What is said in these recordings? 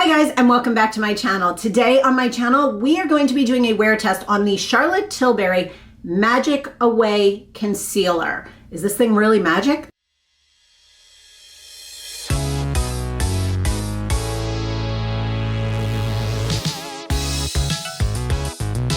Hi guys, and welcome back to my channel. Today on my channel, we are going to be doing a wear test on the Charlotte Tilbury Magic Away Concealer. Is this thing really magic?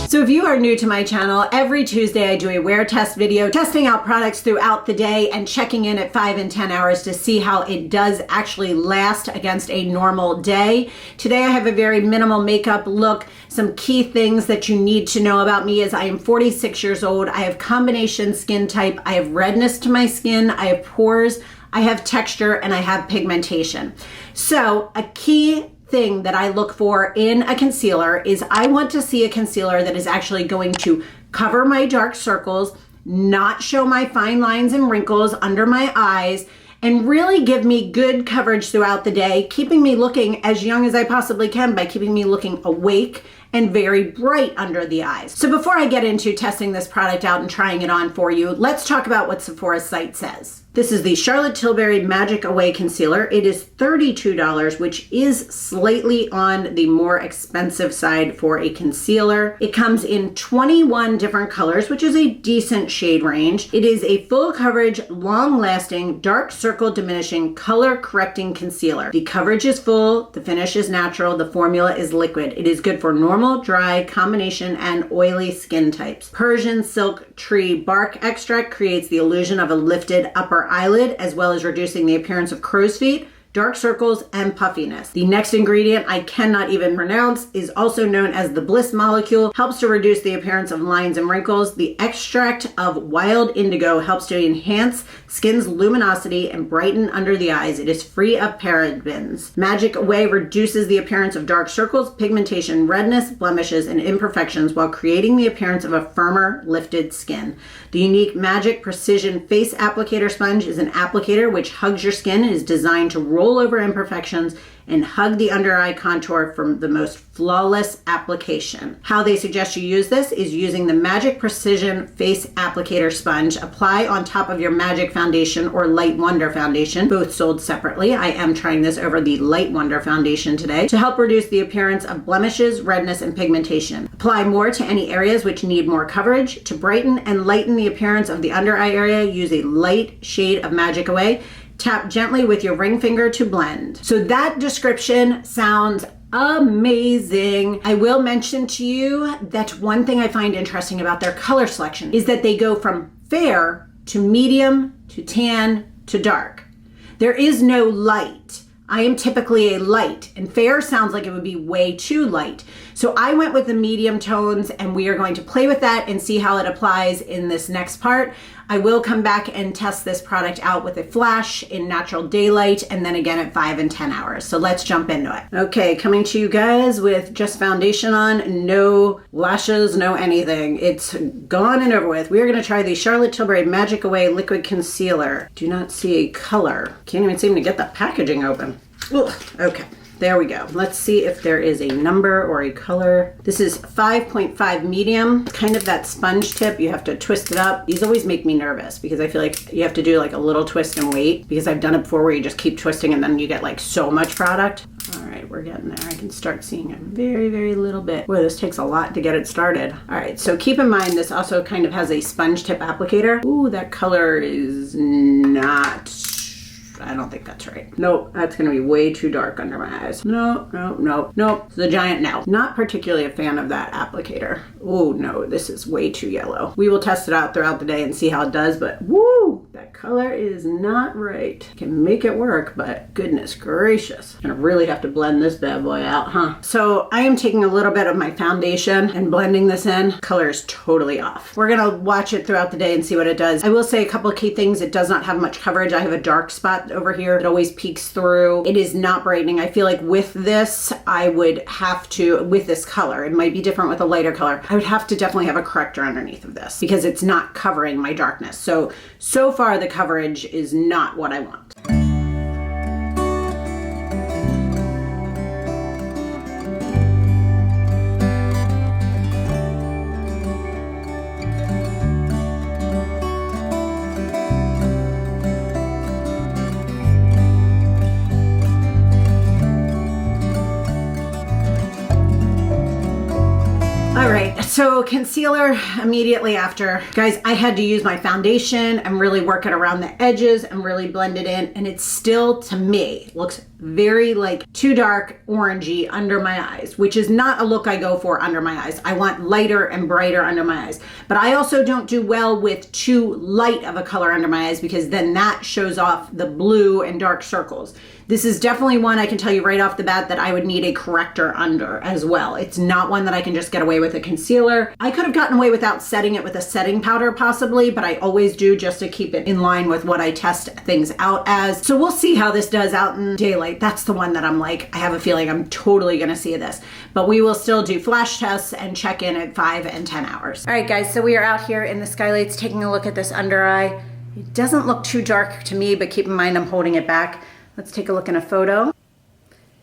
So if you are new to my channel, every Tuesday I do a wear test video, testing out products throughout the day and checking in at 5 and 10 hours to see how it does actually last against a normal day. Today I have a very minimal makeup look. Some key things that you need to know about me is I am 46 years old. I have combination skin type. I have redness to my skin. I have pores. I have texture and I have pigmentation. So a key thing that I look for in a concealer is I want to see a concealer that is actually going to cover my dark circles, not show my fine lines and wrinkles under my eyes, and really give me good coverage throughout the day, keeping me looking as young as I possibly can by keeping me looking awake and very bright under the eyes. So before I get into testing this product out and trying it on for you, let's talk about what Sephora's site says. This is the Charlotte Tilbury Magic Away Concealer. It is $32, which is slightly on the more expensive side for a concealer. It comes in 21 different colors, which is a decent shade range. It is a full coverage, long-lasting, dark circle diminishing, color correcting concealer. The coverage is full, the finish is natural, the formula is liquid. It is good for normal, dry, combination, and oily skin types. Persian silk tree bark extract creates the illusion of a lifted upper eyelid, as well as reducing the appearance of crow's feet, dark circles, and puffiness. The next ingredient I cannot even pronounce is also known as the bliss molecule, helps to reduce the appearance of lines and wrinkles. The extract of wild indigo helps to enhance skin's luminosity and brighten under the eyes. It is free of parabens. Magic Away reduces the appearance of dark circles, pigmentation, redness, blemishes, and imperfections while creating the appearance of a firmer, lifted skin. The unique Magic Precision Face Applicator Sponge is an applicator which hugs your skin and is designed to roll over imperfections and hug the under eye contour for the most flawless application. How they suggest you use this is using the Magic Precision Face Applicator Sponge. Apply on top of your Magic Foundation or Light Wonder Foundation, both sold separately. I am trying this over the Light Wonder Foundation today to help reduce the appearance of blemishes, redness, and pigmentation. Apply more to any areas which need more coverage. To brighten and lighten the appearance of the under eye area, use a light shade of Magic Away. Tap gently with your ring finger to blend. So that description sounds amazing. I will mention to you that one thing I find interesting about their color selection is that they go from fair to medium to tan to dark. There is no light. I am typically a light, and fair sounds like it would be way too light. So I went with the medium tones, and we are going to play with that and see how it applies in this next part. I will come back and test this product out with a flash in natural daylight and then again at 5 and 10 hours. So let's jump into it. Okay, coming to you guys with just foundation on, no lashes, no anything. It's gone and over with. We are gonna try the Charlotte Tilbury Magic Away Liquid Concealer. Do not see a color. Can't even seem to get the packaging open. Ugh, okay. There we go. Let's see if there is a number or a color. This is 5.5 medium, kind of that sponge tip. You have to twist it up. These always make me nervous because I feel like you have to do like a little twist and wait, because I've done it before where you just keep twisting and then you get like so much product. All right, we're getting there. I can start seeing a very, very little bit. Boy, this takes a lot to get it started. All right, so keep in mind this also kind of has a sponge tip applicator. Ooh, that color is not... I don't think that's right. Nope, that's gonna be way too dark under my eyes. Nope, nope, nope, nope. It's the giant no. Not particularly a fan of that applicator. Oh no, this is way too yellow. We will test it out throughout the day and see how it does, but woo, that color is not right. Can make it work, but goodness gracious. Gonna really have to blend this bad boy out, huh? So I am taking a little bit of my foundation and blending this in. Color is totally off. We're gonna watch it throughout the day and see what it does. I will say a couple of key things. It does not have much coverage. I have a dark spot over here. It always peeks through. It is not brightening. I feel like with this, I would have to, with this color, it might be different with a lighter color, I would have to definitely have a corrector underneath of this because it's not covering my darkness. So far the coverage is not what I want. All right, so concealer immediately after. Guys, I had to use my foundation and really work it around the edges and really blend it in, and it still, to me, looks very like too dark orangey under my eyes, which is not a look I go for under my eyes. I want lighter and brighter under my eyes. But I also don't do well with too light of a color under my eyes, because then that shows off the blue and dark circles. This is definitely one I can tell you right off the bat that I would need a corrector under as well. It's not one that I can just get away with a concealer. I could have gotten away without setting it with a setting powder possibly, but I always do just to keep it in line with what I test things out as. So we'll see how this does out in daylight. That's the one that I'm like, I have a feeling I'm totally gonna see this. But we will still do flash tests and check in at 5 and 10 hours. All right guys, so we are out here in the skylights taking a look at this under eye. It doesn't look too dark to me, but keep in mind I'm holding it back. Let's take a look in a photo,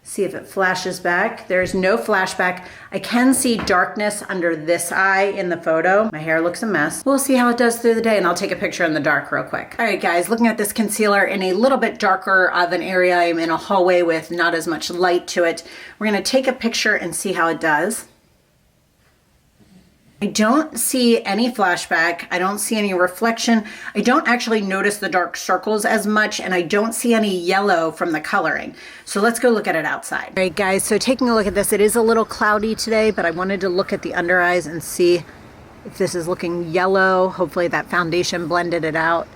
see if it flashes back. There's no flashback. I can see darkness under this eye in the photo. My hair looks a mess. We'll see how it does through the day, and I'll take a picture in the dark real quick. All right guys, looking at this concealer in a little bit darker of an area. I'm in a hallway with not as much light to it. We're gonna take a picture and see how it does. I don't see any flashback. I don't see any reflection. I don't actually notice the dark circles as much, and I don't see any yellow from the coloring. So let's go look at it outside. All right guys, so taking a look at this, it is a little cloudy today, but I wanted to look at the under eyes and see if this is looking yellow. Hopefully that foundation blended it out.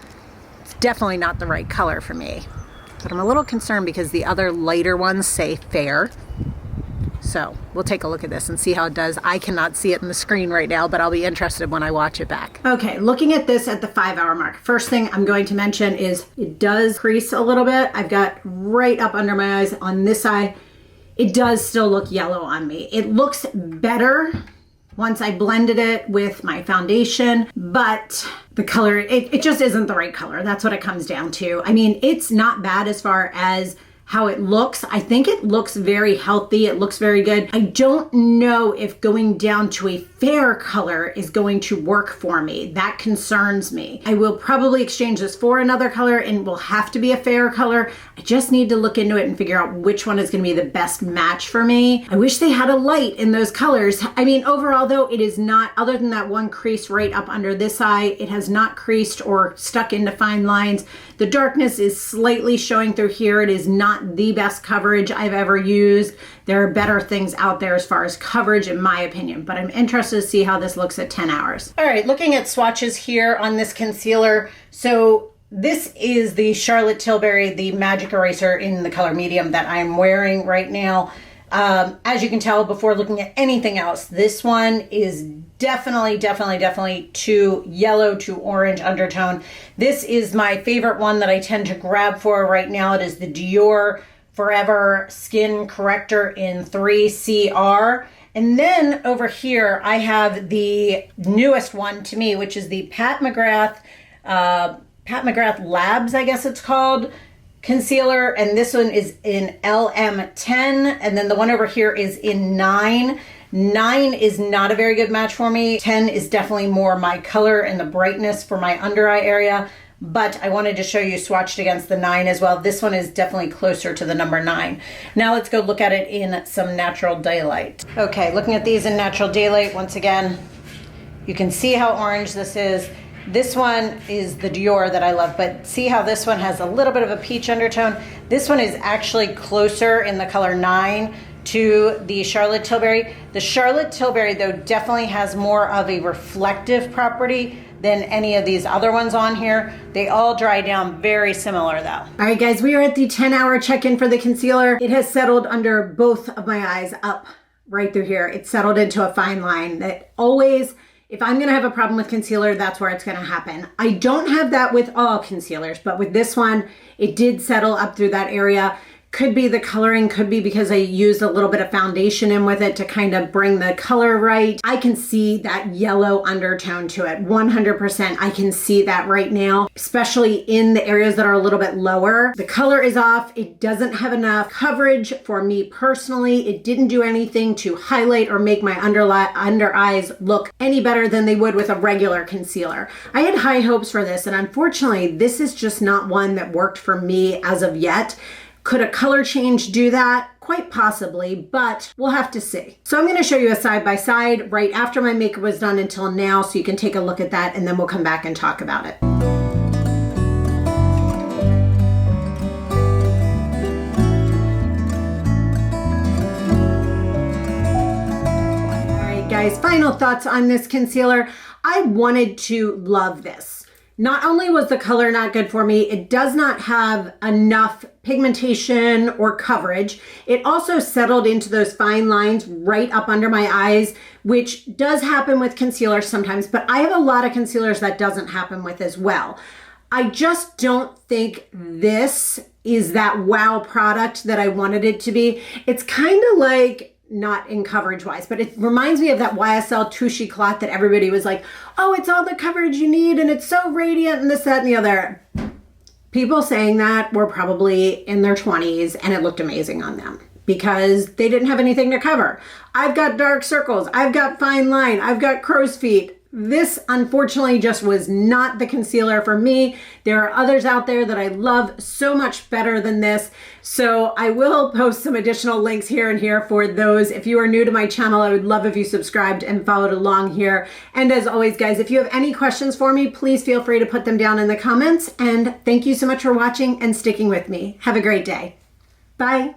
It's definitely not the right color for me, but I'm a little concerned because the other lighter ones say fair. So we'll take a look at this and see how it does. I cannot see it in the screen right now, but I'll be interested when I watch it back. Okay, looking at this at the 5-hour mark. First thing I'm going to mention is it does crease a little bit. I've got right up under my eyes on this side. It does still look yellow on me. It looks better once I blended it with my foundation, but the color, it just isn't the right color. That's what it comes down to. I mean, it's not bad as far as how it looks. I think it looks very healthy. It looks very good. I don't know if going down to a fair color is going to work for me. That concerns me. I will probably exchange this for another color and will have to be a fair color. I just need to look into it and figure out which one is going to be the best match for me. I wish they had a light in those colors. I mean, overall though, it is not, other than that one crease right up under this eye, it has not creased or stuck into fine lines. The darkness is slightly showing through here. It is not the best coverage I've ever used. There are better things out there as far as coverage in my opinion, but I'm interested to see how this looks at 10 hours. All right, looking at swatches here on this concealer. So this is the Charlotte Tilbury, the Magic Eraser in the color medium that I'm wearing right now. As you can tell before looking at anything else, this one is definitely too yellow to orange undertone. This is my favorite one that I tend to grab for right now. It is the Dior Forever Skin Corrector in 3CR. And then over here, I have the newest one to me, which is the Pat McGrath Labs, I guess it's called, concealer. And this one is in LM10. And then the one over here is in 9. 9 is not a very good match for me. 10 is definitely more my color and the brightness for my under eye area. But I wanted to show you swatched against the 9 as well. This one is definitely closer to the number 9. Now let's go look at it in some natural daylight. Okay, looking at these in natural daylight, once again, you can see how orange this is. This one is the Dior that I love, but see how this one has a little bit of a peach undertone? This one is actually closer in the color 9 to the Charlotte Tilbury. The Charlotte Tilbury, though, definitely has more of a reflective property than any of these other ones on here. They all dry down very similar though. All right guys, we are at the 10-hour check-in for the concealer. It has settled under both of my eyes up right through here. It's settled into a fine line that always, if I'm gonna have a problem with concealer, that's where it's gonna happen. I don't have that with all concealers, but with this one, it did settle up through that area. Could be the coloring, could be because I used a little bit of foundation in with it to kind of bring the color right. I can see that yellow undertone to it, 100%. I can see that right now, especially in the areas that are a little bit lower. The color is off. It doesn't have enough coverage for me personally. It didn't do anything to highlight or make my under eyes look any better than they would with a regular concealer. I had high hopes for this, and unfortunately, this is just not one that worked for me as of yet. Could a color change do that? Quite possibly, but we'll have to see. So I'm going to show you a side-by-side right after my makeup was done until now, so you can take a look at that, and then we'll come back and talk about it. Guys, final thoughts on this concealer. I wanted to love this. Not only was the color not good for me, it does not have enough pigmentation or coverage. It also settled into those fine lines right up under my eyes, which does happen with concealers sometimes, but I have a lot of concealers that doesn't happen with as well. I just don't think this is that wow product that I wanted it to be. It's kind of like, not in coverage wise, but it reminds me of that YSL Touche Eclat that everybody was like, oh, it's all the coverage you need and it's so radiant and this, that, and the other. People saying that were probably in their 20s and it looked amazing on them because they didn't have anything to cover. I've got dark circles, I've got fine line, I've got crow's feet. This unfortunately just was not the concealer for me. There are others out there that I love so much better than this. So I will post some additional links here and here for those. If you are new to my channel, I would love if you subscribed and followed along here. And as always, guys, if you have any questions for me, please feel free to put them down in the comments. And thank you so much for watching and sticking with me. Have a great day. Bye.